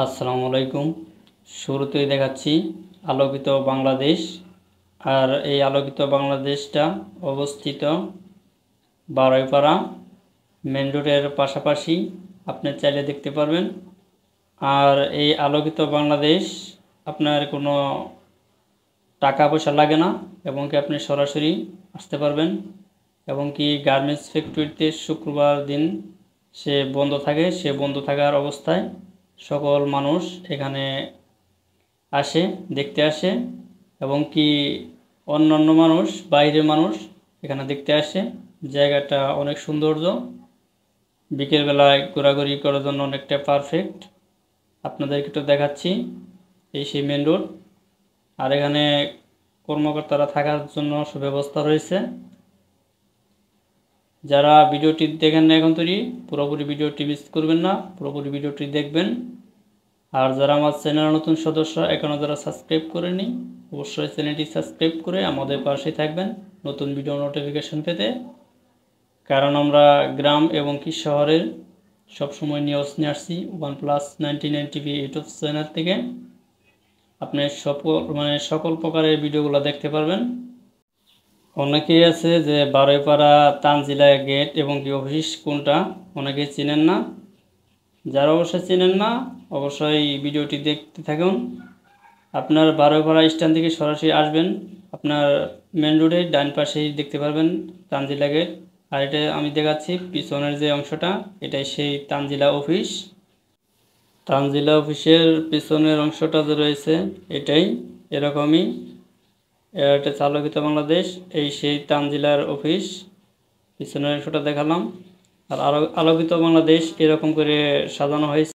আসসালামু আলাইকুম। শুরুতেই দেখাচ্ছি আলোকিত বাংলাদেশ। আর এই আলোকিত বাংলাদেশটা অবস্থিত বারুইপাড়া মেন রোডের পাশাপাশি, আপনি চাইলে দেখতে পারবেন। আর এই আলোকিত বাংলাদেশ আপনার কোনো টাকা পয়সা লাগে না, এবং কি আপনি সরাসরি আসতে পারবেন। এবং কি গার্মেন্টস ফ্যাক্টরিতে শুক্রবার দিন সে বন্ধ থাকে, সে বন্ধ থাকার অবস্থায় সকল মানুষ এখানে আসে, দেখতে আসে। এবং কি অন্যান্য মানুষ, বাইরের মানুষ এখানে দেখতে আসে। জায়গাটা অনেক সৌন্দর্য, বিকেলবেলায় ঘোরাঘুরি করার জন্য অনেকটা পারফেক্ট। আপনাদেরকে একটু দেখাচ্ছি, এই সেই মেন রোড। আর এখানে কর্মকর্তারা থাকার জন্য সুব্যবস্থা রয়েছে। যারা ভিডিওটি দেখেন না এখন তৈরি, পুরোপুরি ভিডিওটি মিস করবেন না, পুরোপুরি ভিডিওটি দেখবেন। আর যারা আমার চ্যানেল নতুন সদস্য, এখনও যারা সাবস্ক্রাইব করেনি, অবশ্যই চ্যানেলটি সাবস্ক্রাইব করে আমাদের পাশেই থাকবেন নতুন ভিডিও নোটিফিকেশন পেতে। কারণ আমরা গ্রাম এবং কি শহরের সবসময় নিউজ নিয়ে আসছি OnePlus99 TV ইউটিউব চ্যানেল থেকে। আপনি সকল প্রকারের ভিডিওগুলো দেখতে পারবেন। অনেকেই আছে যে বারুইপাড়া তানজিলা গেট এবং কি অফিস কোনটা অনেকেই চেনেন না। যারা অবশ্যই চেনেন না, অবশ্যই ভিডিওটি দেখতে থাকুন। আপনার বারুইপাড়া স্ট্যান্ড থেকে সরাসরি আসবেন, আপনার মেন রোডে ডান পাশেই দেখতে পারবেন তানজিলা গেট। আর এটা আমি দেখাচ্ছি পিছনের যে অংশটা, এটাই সেই তানজিলা অফিস। তানজিলা অফিসের পিছনের অংশটা যে রয়েছে এটাই এরকমই। এটা আলোকিত বাংলাদেশ, এই সেই তানজিলার অফিস। পিছনের অংশটা দেখালাম। আর আলোকিত বাংলাদেশ এরকম করে সাজানো হয়েছে।